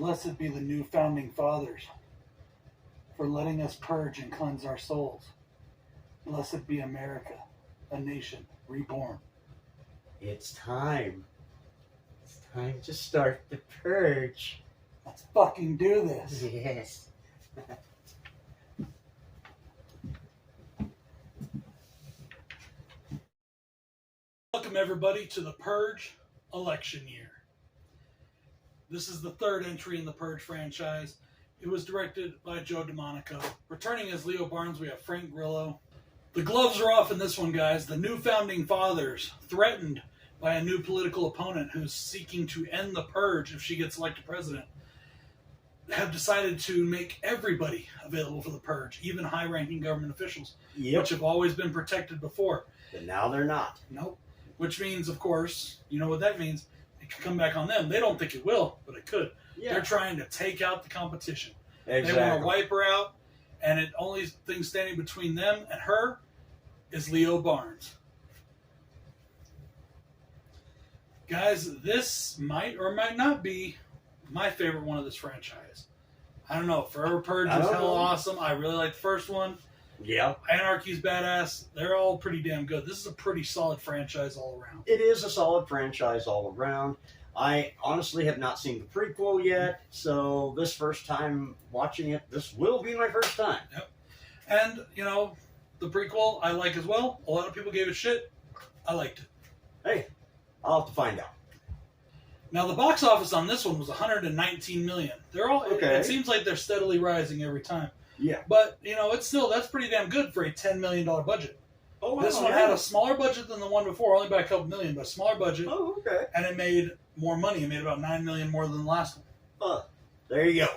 Blessed be the new founding fathers for letting us purge and cleanse our souls. Blessed be America, a nation reborn. It's time. It's time to start the purge. Let's fucking do this. Yes. Welcome everybody to the Purge Election Year. This is the third entry in the Purge franchise. It was directed by Joe DeMonico. Returning as Leo Barnes, we have Frank Grillo. The gloves are off in this one, guys. The new founding fathers, threatened by a new political opponent who's seeking to end the purge if she gets elected president, have decided to make everybody available for the purge, even high-ranking government officials, which have always been protected before. But now they're not. Nope. Which means, of course, you know what that means? It could come back on them. They don't think it will, but it could. Yeah. They're trying to take out the competition. Exactly. They want to wipe her out, and the only thing standing between them and her is Leo Barnes. Guys, this might or might not be my favorite one of this franchise. I don't know. Forever Purge was hell awesome. I really like the first one. Yeah. Anarchy's badass. They're all pretty damn good. This is a pretty solid franchise all around. It is a solid franchise all around. I honestly have not seen the prequel yet, so this first time watching it, this will be my first time. Yep. And, you know, the prequel I like as well. A lot of people gave it shit. I liked it. Hey, I'll have to find out. Now, the box office on this one was $119 million. They're all. Okay. It seems like they're steadily rising every time. Yeah. But, you know, that's pretty damn good for a $10 million budget. Oh, wow. This one had a smaller budget than the one before, only by a couple million, but a smaller budget. Oh, okay. And it made more money. It made about $9 million more than the last one. There you go.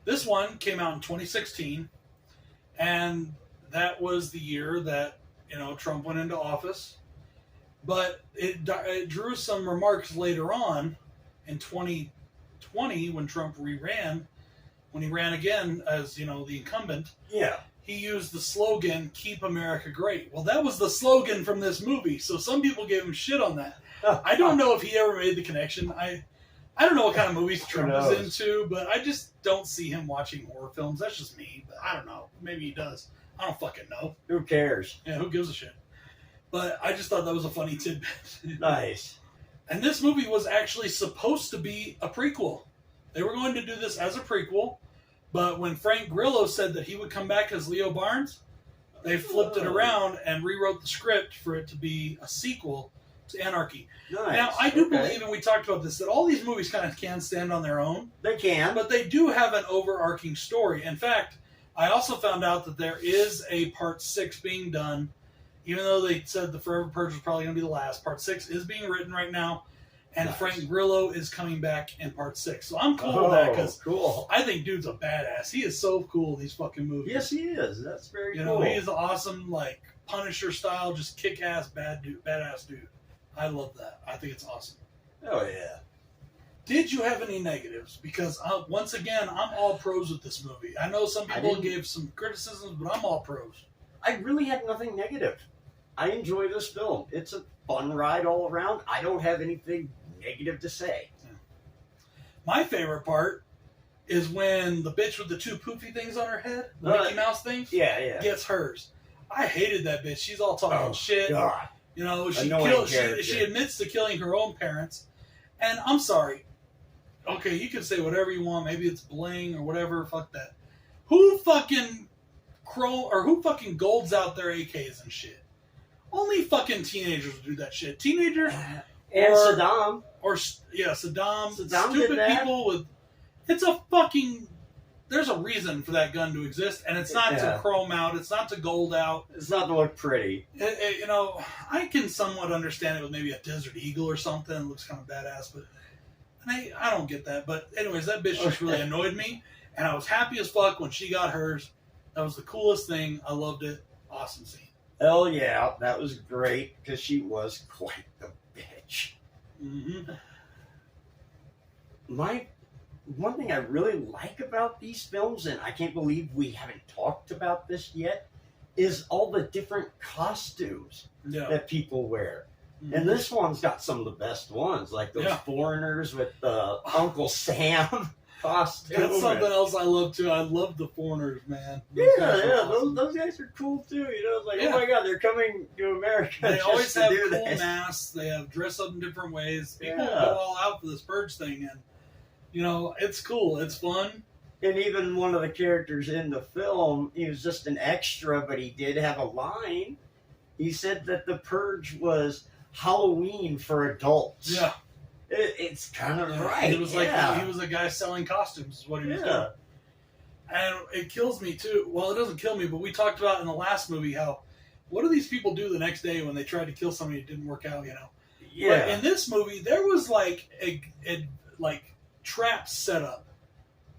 This one came out in 2016, and that was the year that, you know, Trump went into office. But it drew some remarks later on in 2020 when Trump re-ran. When he ran again as, you know, the incumbent, he used the slogan, "Keep America Great." Well, that was the slogan from this movie, so some people gave him shit on that. I don't know if he ever made the connection. I don't know what kind of movies Trump is into, but I just don't see him watching horror films. That's just me, but I don't know. Maybe he does. I don't fucking know. Who cares? Yeah, who gives a shit? But I just thought that was a funny tidbit. Nice. And this movie was actually supposed to be a prequel. They were going to do this as a prequel, but when Frank Grillo said that he would come back as Leo Barnes, they flipped it around and rewrote the script for it to be a sequel to Anarchy. Nice. Now, I do believe, and we talked about this, that all these movies kind of can stand on their own. They can. But they do have an overarching story. In fact, I also found out that there is a Part 6 being done. Even though they said the Forever Purge was probably going to be the last, Part 6 is being written right now. And Frank Grillo is coming back in Part 6. So I'm cool with that because I think dude's a badass. He is so cool in these fucking movies. Yes, he is. That's very cool. You know, he is awesome, like Punisher style, just kick-ass badass dude. I love that. I think it's awesome. Oh, yeah. Did you have any negatives? Because, once again, I'm all pros with this movie. I know some people gave some criticisms, but I'm all pros. I really had nothing negative. I enjoy this film. It's a fun ride all around. I don't have anything negative to say. Yeah. My favorite part is when the bitch with the two poofy things on her head, the Mickey Mouse things, gets hers. I hated that bitch. She's all talking shit. God. You know, she admits to killing her own parents. And I'm sorry. Okay, you can say whatever you want. Maybe it's bling or whatever. Fuck that. Who fucking golds out their AKs and shit? Only fucking teenagers do that shit. Teenagers and Saddam. Saddam. Stupid people with. It's a fucking. There's a reason for that gun to exist, and it's not to chrome out. It's not to gold out. It's not to look pretty. You know, I can somewhat understand it with maybe a Desert Eagle or something. It looks kind of badass, but I don't get that. But anyways, that bitch just really annoyed me, and I was happy as fuck when she got hers. That was the coolest thing. I loved it. Awesome scene. Hell yeah, that was great because she was quite the bitch. Mm-hmm. One thing I really like about these films, and I can't believe we haven't talked about this yet, is all the different costumes that people wear. And this one's got some of the best ones, like those foreigners with the Uncle Sam costume. That's something else I love too. I love the foreigners, man. Those guys are cool too. You know, it's like, oh my god, they're coming to America. They always have cool this. masks. They have dress up in different ways. People go all out for this Purge thing, and you know, it's cool. It's fun. And even one of the characters in the film, he was just an extra, but he did have a line. He said that the Purge was Halloween for adults. Yeah. It's kind of right. He was like, he was a guy selling costumes, is what he was doing. And it kills me too. Well, it doesn't kill me, but we talked about in the last movie how, what do these people do the next day when they tried to kill somebody that didn't work out, you know? Yeah. But in this movie, there was like a trap set up.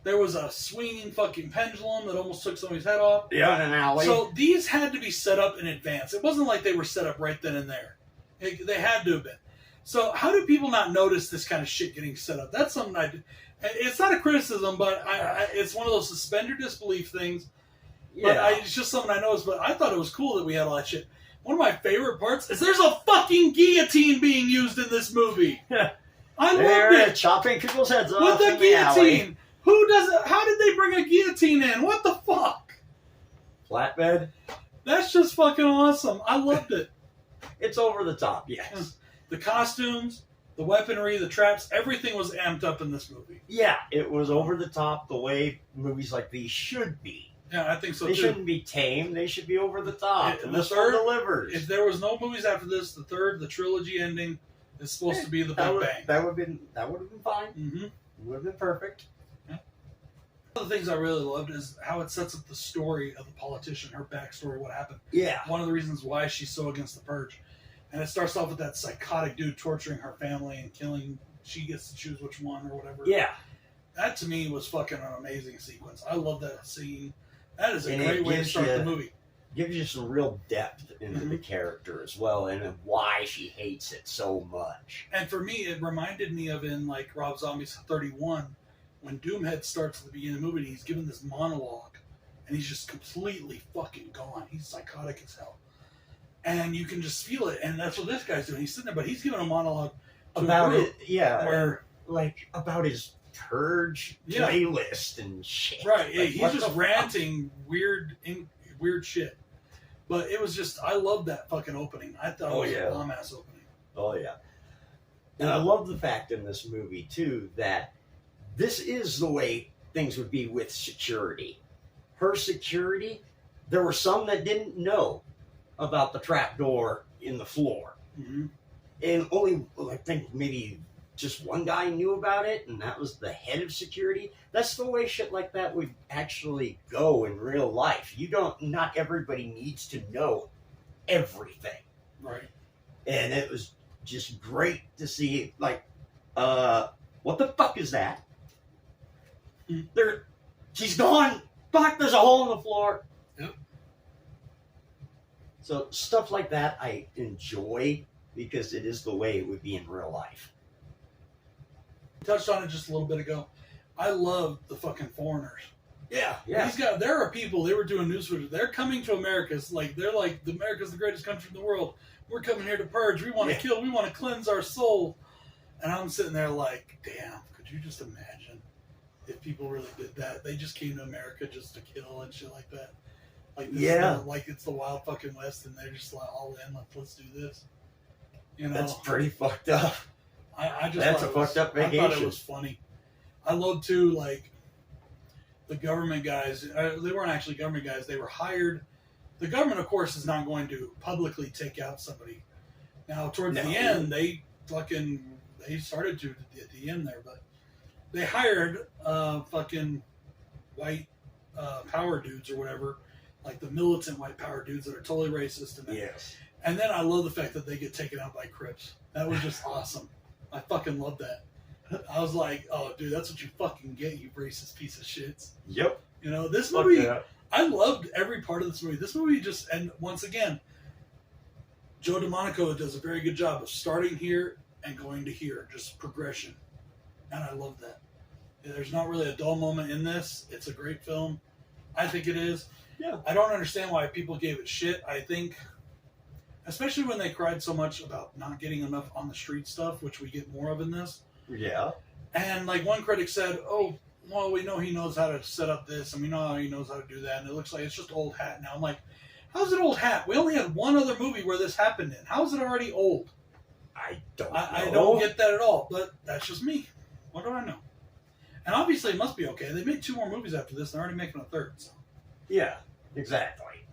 There was a swinging fucking pendulum that almost took somebody's head off. Yeah, in an alley. So these had to be set up in advance. It wasn't like they were set up right then and there. They had to have been. So how do people not notice this kind of shit getting set up? That's something I do. It's not a criticism, but it's one of those suspend your disbelief things. Yeah. But it's just something I noticed. But I thought it was cool that we had all that shit. One of my favorite parts is there's a fucking guillotine being used in this movie. I loved it. Chopping people's heads off with the guillotine. Who does it? How did they bring a guillotine in? What the fuck? Flatbed. That's just fucking awesome. I loved it. It's over the top, yes. The costumes, the weaponry, the traps, everything was amped up in this movie. Yeah, it was over the top the way movies like these should be. Yeah, I think so they too. They shouldn't be tame. They should be over the top. And this one delivers. If there was no movies after this, the trilogy ending is supposed to be the Big Bang. That would have been fine. Mm-hmm. It would have been perfect. Yeah. One of the things I really loved is how it sets up the story of the politician, her backstory, what happened. Yeah. One of the reasons why she's so against the Purge. And it starts off with that psychotic dude torturing her family and killing. She gets to choose which one or whatever. Yeah. That to me was fucking an amazing sequence. I love that scene. That is a great way to start the movie. Gives you some real depth into the character as well and why she hates it so much. And for me, it reminded me of in like Rob Zombie's 31 when Doomhead starts at the beginning of the movie and he's given this monologue and he's just completely fucking gone. He's psychotic as hell. And you can just feel it, and that's what this guy's doing. He's sitting there, but he's giving a monologue about it, where like about his Purge playlist and shit. Right, like, he's just ranting weird shit. But it was just, I love that fucking opening. I thought it was a bomb ass opening. Oh yeah, and I love the fact in this movie too that this is the way things would be with security. Her security, there were some that didn't know about the trapdoor in the floor. Mm-hmm. And only, I think maybe just one guy knew about it, and that was the head of security. That's the way shit like that would actually go in real life. Not everybody needs to know everything. Right. And it was just great to see, like, what the fuck is that? She's gone. Fuck, there's a hole in the floor. Yep. So stuff like that I enjoy because it is the way it would be in real life. Touched on it just a little bit ago. I love the fucking foreigners. Yeah. There are people, they were doing news footage. They're coming to America. They're like, America's the greatest country in the world. We're coming here to purge. We want to kill. We want to cleanse our soul. And I'm sitting there like, damn, could you just imagine if people really did that? They just came to America just to kill and shit like that. Like this like it's the wild fucking West, and they're just like all in. Like, let's do this. You know, that's pretty fucked up. I just that's a fucked up vacation. I thought it was funny. I love too, like the government guys. They weren't actually government guys. They were hired. The government, of course, is not going to publicly take out somebody. Now, towards the end, they started to at the end there, but they hired fucking white power dudes or whatever. Like the militant white power dudes that are totally racist. And then I love the fact that they get taken out by Crips. That was just awesome. I fucking love that. I was like, oh, dude, that's what you fucking get, you racist piece of shits. Yep. You know, this movie, I loved every part of this movie. This movie just, and once again, Joe DeMonico does a very good job of starting here and going to here. Just progression. And I love that. There's not really a dull moment in this. It's a great film. I think it is. Yeah. I don't understand why people gave it shit. I think especially when they cried so much about not getting enough on the street stuff, which we get more of in this. Yeah. And like one critic said, "Oh, well, we know he knows how to set up this, and we know how he knows how to do that, and it looks like it's just old hat now." I'm like, how's it old hat? We only had one other movie where this happened in. How is it already old? I don't know. I don't get that at all, but that's just me. What do I know? And obviously it must be okay. They made 2 more movies after this. They're already making a 3rd. So. Yeah, exactly.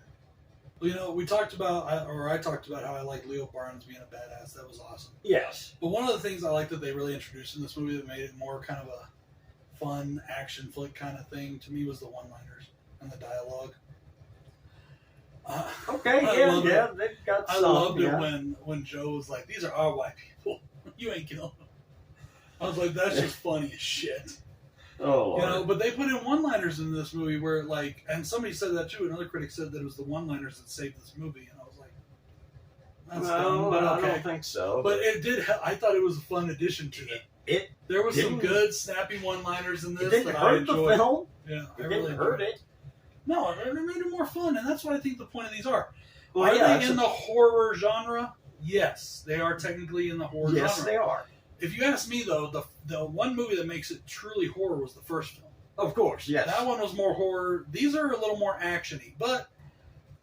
You know, we talked about, or I talked about how I like Leo Barnes being a badass. That was awesome. Yes. But one of the things I like that they really introduced in this movie that made it more kind of a fun action flick kind of thing to me was the one-liners and the dialogue. Okay, yeah, they've got some. I loved it when Joe was like, "These are our white people. You ain't killing them." I was like, that's just funny as shit. Oh, Lord. You know, but they put in one-liners in this movie where, like, and somebody said that too. Another critic said that it was the one-liners that saved this movie, and I was like, "That's dumb, but okay." I don't think so. But it did. I thought it was a fun addition to it. There was some good, snappy one-liners in this. It didn't that hurt I enjoyed. the film. Yeah, It didn't hurt it. No, it made it more fun, and that's what I think the point of these are. Well, Are yeah, they in the horror genre? Yes, they are technically in the horror genre. Yes, they are. If you ask me, though, the one movie that makes it truly horror was the first film. Of course, yes. That one was more horror. These are a little more action-y, but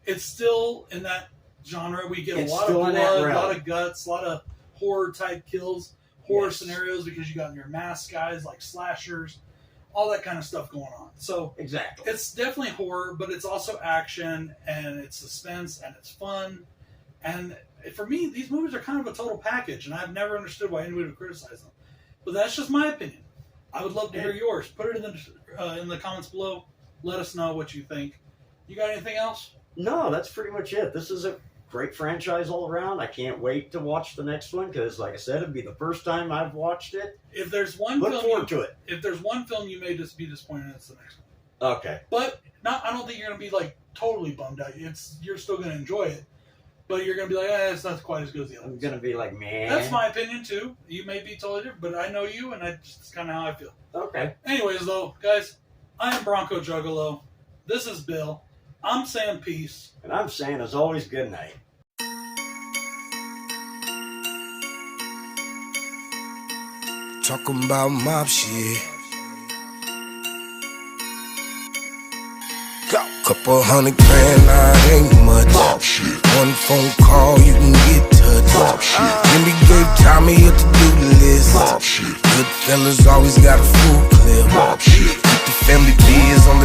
it's still in that genre. We get a lot of blood, a lot of guts, a lot of horror-type kills, horror scenarios because you got your mask guys like slashers, all that kind of stuff going on. So exactly, it's definitely horror, but it's also action, and it's suspense, and it's fun. And for me, these movies are kind of a total package, and I've never understood why anybody would criticize them. But that's just my opinion. I would love to hear yours. Put it in the comments below. Let us know what you think. You got anything else? No, that's pretty much it. This is a great franchise all around. I can't wait to watch the next one because, like I said, it'd be the first time I've watched it. If there's one Look film forward to it. If there's one film you may just be disappointed in, it's the next one. Okay. But I don't think you're gonna be like totally bummed out. You're still gonna enjoy it, but you're gonna be like, it's not quite as good as the other. I'm gonna be like, man. That's my opinion too. You may be totally different, but I know you, and that's kind of how I feel. Okay. Anyways, though, guys, I am BroncoJuggalo. This is Bill. I'm saying peace. And I'm saying, as always, good night. Talking about mob shit. Go. Couple $100 grand, nah, it ain't much. Mob shit. One phone call, you can get touched. Mob shit. Then we gave Tommy a to-do list. Mob shit. Good fellas always got a full clip. Mob shit. Keep the family biz on the